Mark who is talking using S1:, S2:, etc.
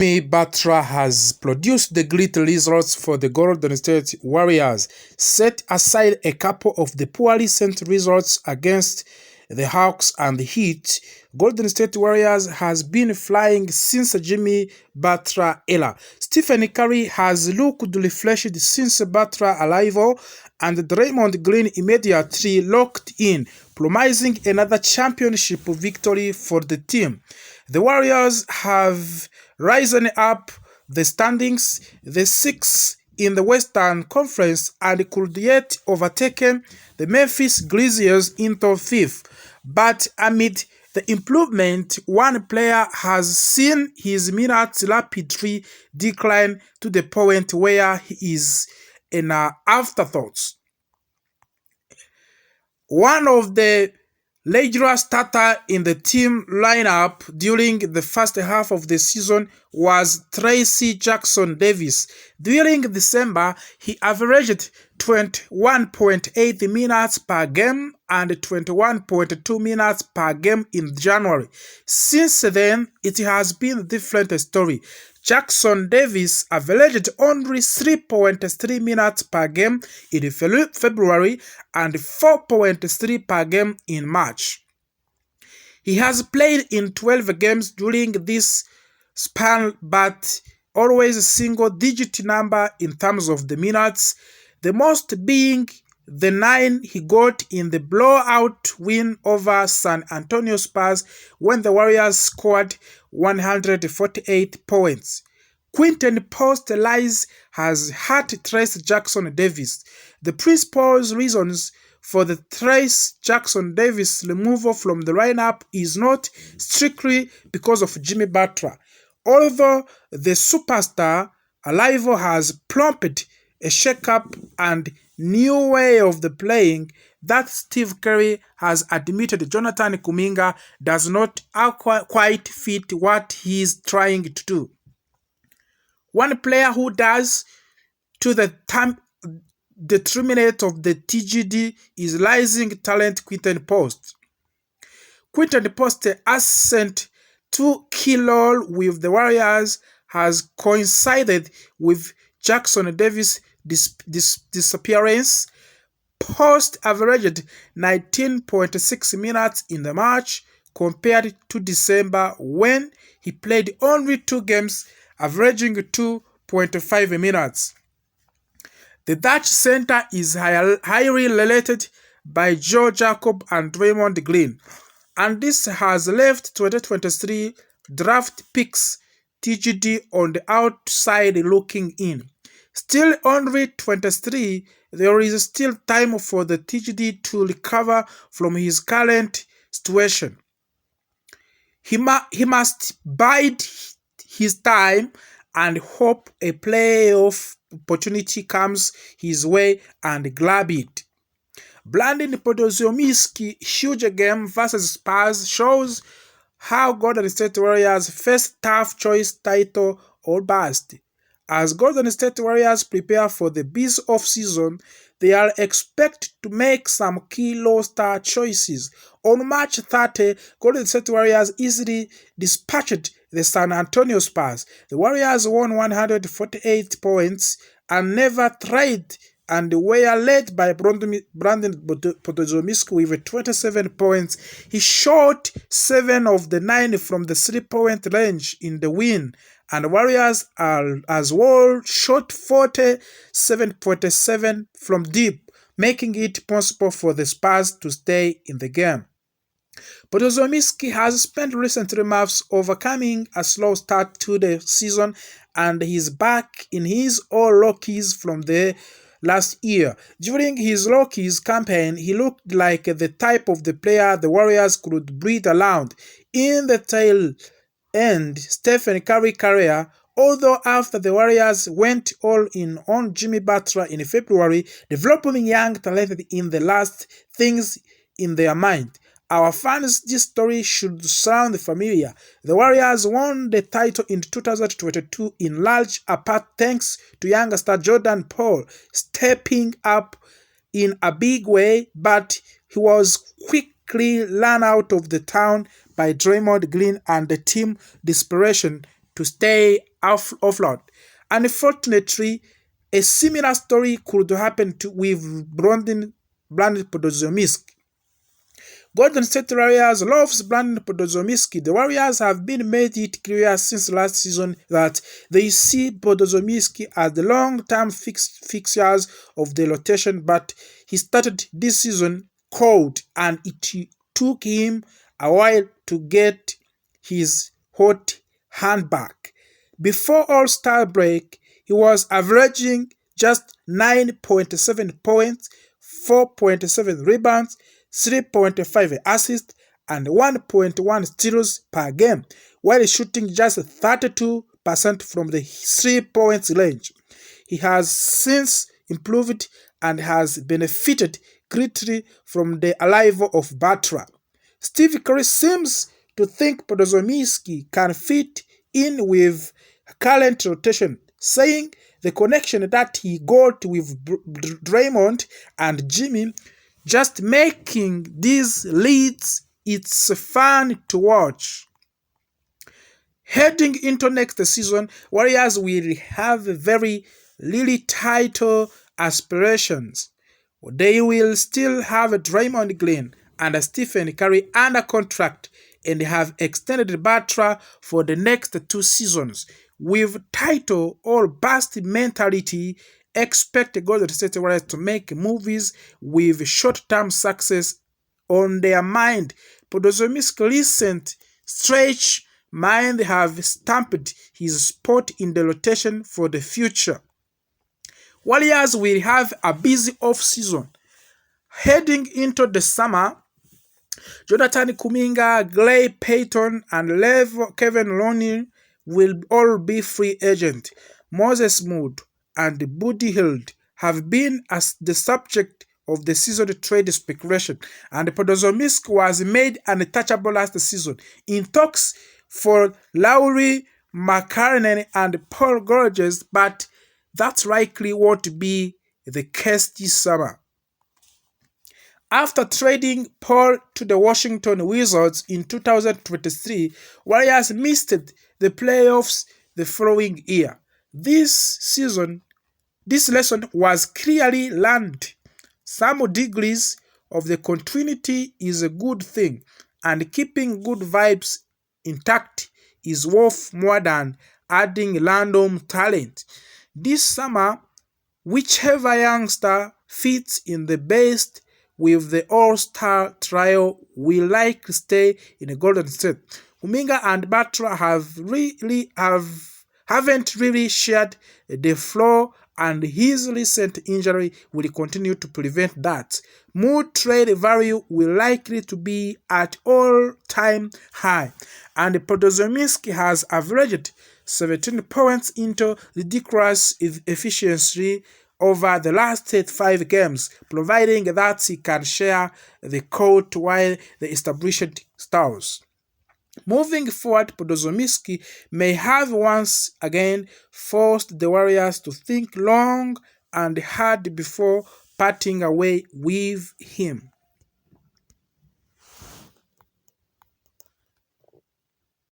S1: Jimmy Butler has produced the great results for the Golden State Warriors. Set aside a couple of the poorly sent results against the Hawks and the Heat, Golden State Warriors has been flying since Jimmy Butler era. Stephen Curry has looked refreshed since Butler arrival, and Draymond Green immediately locked in, promising another championship victory for the team. The Warriors have risen up the standings, the sixth in the Western Conference, and could yet overtaken the Memphis Grizzlies into fifth. But amid the improvement, one player has seen his minutes rapidly decline to the point where he is an afterthought. One of the regular starters in the team lineup during the first half of the season was Tracy Jackson-Davis. During December, he averaged 21.8 minutes per game and 21.2 minutes per game in January. Since then, it has been a different story. Jackson-Davis averaged only 3.3 minutes per game in February and 4.3 per game in March. He has played in 12 games during this span, but always a single-digit number in terms of the minutes, the most being the 9 he got in the blowout win over San Antonio Spurs when the Warriors scored 148 points. Quinton Post-Elias has hurt Trace Jackson-Davis. The principal reasons for the Trace Jackson-Davis removal from the lineup is not strictly because of Jimmy Butler. Although the superstar arrival has prompted a shake-up and new way of the playing that Steve Kerr has admitted Jonathan Kuminga does not quite fit what he is trying to do. One player who does to the determinant of the TGD is rising talent Quinton Post. Quinton Post's ascent to key role with the Warriors has coincided with Jackson-Davis' disappearance. Post averaged 19.6 minutes in the March compared to December when he played only 2 games, averaging 2.5 minutes. The Dutch center is highly related by Joe Jacob and Draymond Green, and this has left 2023 draft picks TGD on the outside looking in. Still only 23, there is still time for the TGD to recover from his current situation. He must bide his time and hope a playoff opportunity comes his way and grab it. Brandon Podziemski huge game versus Spurs shows how Golden State Warriors face tough choice title or bust. As Golden State Warriors prepare for the Bees off-season, they are expected to make some key roster choices. On March 30, Golden State Warriors easily dispatched the San Antonio Spurs. The Warriors won 148 points and never tried and were led by Brandon Podziemski with 27 points. He shot 7 of the 9 from the 3-point range in the win, and Warriors as well shot 47.7 from deep, making it possible for the Spurs to stay in the game. Podziemski has spent recent months overcoming a slow start to the season, and he's back in his old Rockies from the last year. During his Rockies campaign, he looked like the type of the player the Warriors could breed around. In the tail end Stephen Curry career, although after the Warriors went all in on Jimmy Butler in February, developing young talent in the last things in their mind. Our fans, this story should sound familiar. The Warriors won the title in 2022 in large part thanks to youngster Jordan Poole stepping up in a big way, but he was quickly run out of the town by Draymond Green and the team desperation to stay offload. Unfortunately, a similar story could happen with Brandon Podziemski. Golden State Warriors loves Brandon Podziemski. The Warriors have been made it clear since last season that they see Podziemski as the long-term fixtures of the rotation, but he started this season cold and it took him a while to get his hot hand back. Before All-Star break, he was averaging just 9.7 points, 4.7 rebounds, 3.5 assists, and 1.1 steals per game, while shooting just 32% from the 3-point range. He has since improved and has benefited greatly from the arrival of Butler. Steve Kerr seems to think Podziemski can fit in with current rotation, saying the connection that he got with Draymond and Jimmy just making these leads it's fun to watch. Heading into next season, Warriors will have very really title aspirations. They will still have Draymond Green and Stephen Curry under contract and have extended Butler for the next 2 seasons. With title or bust mentality, expect Golden State Warriors to make movies with short-term success on their mind. Podziemski's recent stretch mind have stamped his spot in the rotation for the future. Warriors will have a busy off-season. Heading into the summer, Jonathan Kuminga, Gray Payton, and Kevin Durant will all be free agents. Moses Moody and Buddy Hield have been as the subject of the season trade speculation, and Podziemski was made untouchable last season. In talks for Lauri Markkanen and Paul George, but that likely won't be the case this summer. After trading Paul to the Washington Wizards in 2023, Warriors missed the playoffs the following year. This lesson was clearly learned. Some degrees of the continuity is a good thing, and keeping good vibes intact is worth more than adding random talent. This summer, whichever youngster fits in the best with the All-Star trio will likely stay in Golden State. Kuminga and Butler haven't really shared the floor, and his recent injury will continue to prevent that. Mood trade value will likely to be at all-time high, and Podziemski has averaged 17 points into ridiculous efficiency over the last 5 games, providing that he can share the court while the established stars. Moving forward, Podziemski may have once again forced the Warriors to think long and hard before parting away with him.